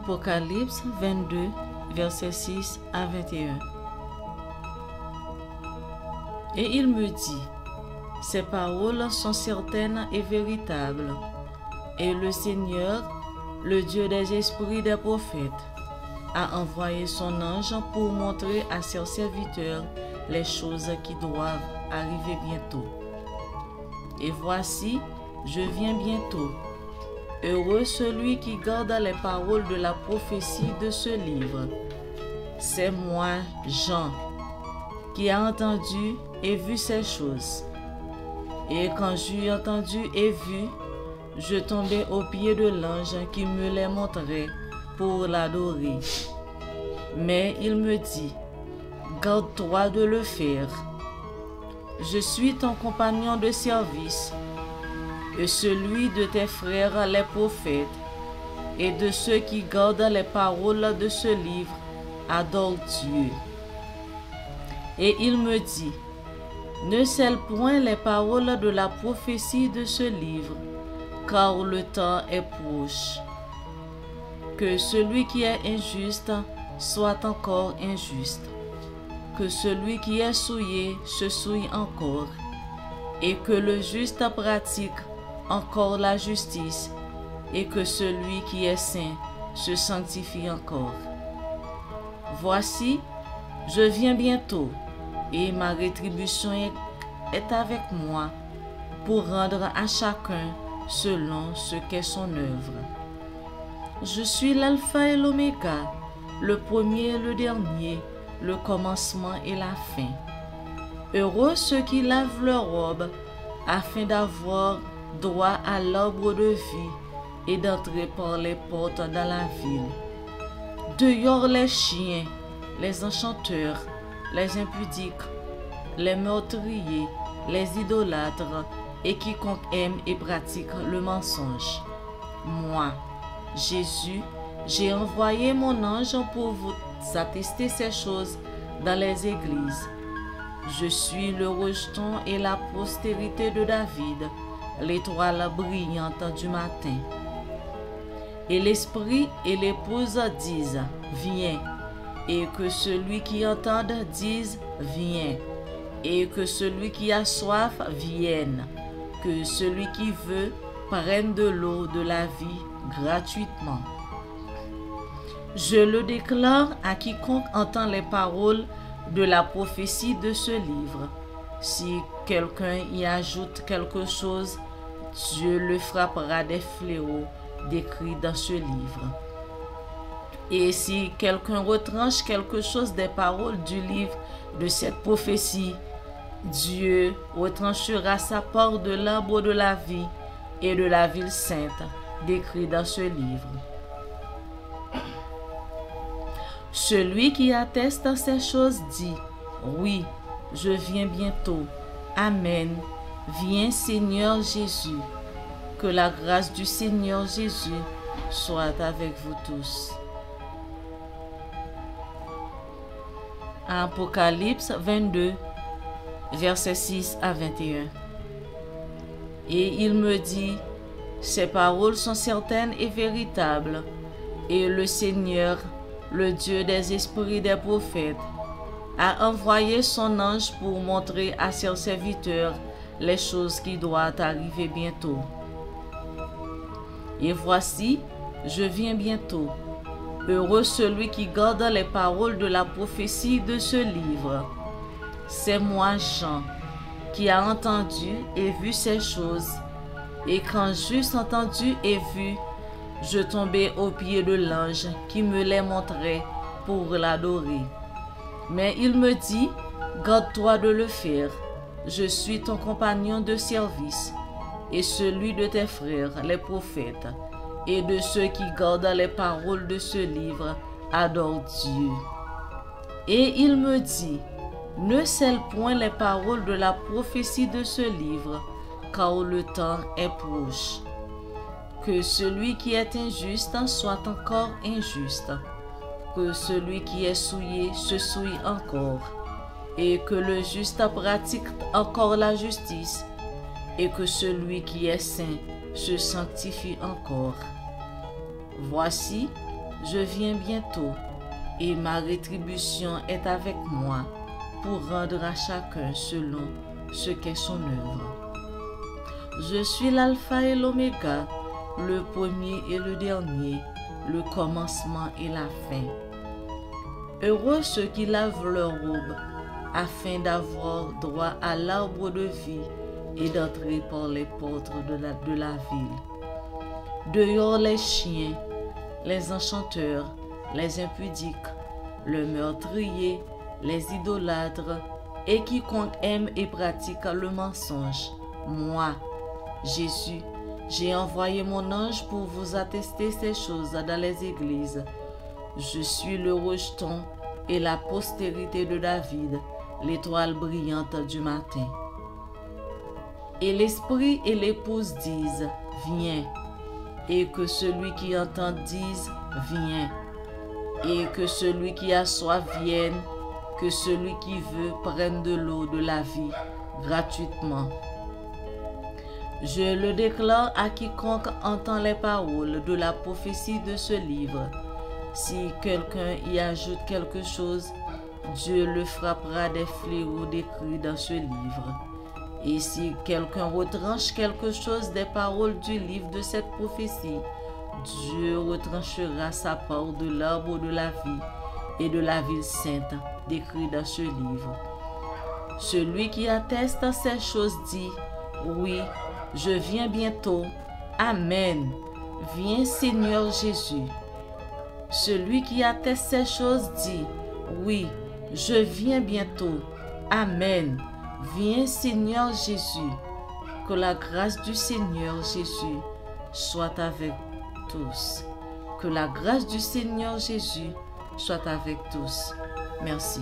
Apocalypse 22, versets 6 à 21. Et il me dit, ces paroles sont certaines et véritables, et le Seigneur, le Dieu des esprits des prophètes, a envoyé son ange pour montrer à ses serviteurs les choses qui doivent arriver bientôt. Et voici, je viens bientôt. Heureux celui qui garde les paroles de la prophétie de ce livre. C'est moi, Jean, qui a entendu et vu ces choses. Et quand j'eus entendu et vu, je tombai aux pieds de l'ange qui me les montrait pour l'adorer. Mais il me dit, garde-toi de le faire. Je suis ton compagnon de service, et celui de tes frères les prophètes, et de ceux qui gardent les paroles de ce livre, adore Dieu. Et il me dit, ne scelle point les paroles de la prophétie de ce livre, car le temps est proche. Que celui qui est injuste soit encore injuste, que celui qui est souillé se souille encore, et que le juste pratique encore la justice, et que celui qui est saint se sanctifie encore. Voici, je viens bientôt, et ma rétribution est avec moi, pour rendre à chacun selon ce qu'est son œuvre. Je suis l'alpha et l'oméga, le premier et le dernier, le commencement et la fin. Heureux ceux qui lavent leurs robes, afin d'avoir droit à l'arbre de vie et d'entrer par les portes dans la ville. Dehors les chiens, les enchanteurs, les impudiques, les meurtriers, les idolâtres et quiconque aime et pratique le mensonge. Moi, Jésus, j'ai envoyé mon ange pour vous attester ces choses dans les églises. Je suis le rejeton et la postérité de David, l'étoile brillante du matin. Et l'esprit et l'épouse disent, viens, et que celui qui entende dise, viens, et que celui qui a soif vienne, que celui qui veut prenne de l'eau de la vie gratuitement. Je le déclare à quiconque entend les paroles de la prophétie de ce livre. Si quelqu'un y ajoute quelque chose, Dieu le frappera des fléaux décrits dans ce livre. Et si quelqu'un retranche quelque chose des paroles du livre de cette prophétie, Dieu retranchera sa part de l'arbre de la vie et de la ville sainte décrit dans ce livre. Celui qui atteste ces choses dit, oui, je viens bientôt. Amen. Viens Seigneur Jésus. Que la grâce du Seigneur Jésus soit avec vous tous. Apocalypse 22, versets 6 à 21. Et il me dit, ces paroles sont certaines et véritables, et le Seigneur, le Dieu des esprits des prophètes, a envoyé son ange pour montrer à ses serviteurs les choses qui doivent arriver bientôt. Et voici, je viens bientôt. Heureux celui qui garde les paroles de la prophétie de ce livre. C'est moi, Jean, qui a entendu et vu ces choses. Et quand j'eus entendu et vu, je tombai aux pieds de l'ange qui me les montrait pour l'adorer. Mais il me dit, garde-toi de le faire. Je suis ton compagnon de service et celui de tes frères, les prophètes, et de ceux qui gardent les paroles de ce livre, adore Dieu. Et il me dit, ne scelle point les paroles de la prophétie de ce livre, car le temps est proche. Que celui qui est injuste soit encore injuste, que celui qui est souillé se souille encore, et que le juste pratique encore la justice, et que celui qui est saint se sanctifie encore. Voici, je viens bientôt, et ma rétribution est avec moi pour rendre à chacun selon ce qu'est son œuvre. Je suis l'alpha et l'oméga, le premier et le dernier, le commencement et la fin. Heureux ceux qui lavent leurs robes, afin d'avoir droit à l'arbre de vie et d'entrer par les portes de la ville. Dehors les chiens, les enchanteurs, les impudiques, le meurtrier, les idolâtres, et quiconque aime et pratique le mensonge. Moi, Jésus, j'ai envoyé mon ange pour vous attester ces choses dans les églises. Je suis le rejeton et la postérité de David, l'étoile brillante du matin. Et l'esprit et l'épouse disent, viens. Et que celui qui entend dise, viens. Et que celui qui a soif vienne, que celui qui veut prenne de l'eau de la vie gratuitement. Je le déclare à quiconque entend les paroles de la prophétie de ce livre. Si quelqu'un y ajoute quelque chose, Dieu le frappera des fléaux décrits dans ce livre. Et si quelqu'un retranche quelque chose des paroles du livre de cette prophétie, Dieu retranchera sa part de l'arbre de la vie et de la ville sainte décrit dans ce livre. Celui qui atteste ces choses dit, oui, je viens bientôt. Amen. Viens Seigneur Jésus. Celui qui atteste ces choses dit, oui, je viens bientôt. Amen. Viens Seigneur Jésus. Que la grâce du Seigneur Jésus soit avec tous. Que la grâce du Seigneur Jésus soit avec tous. Merci.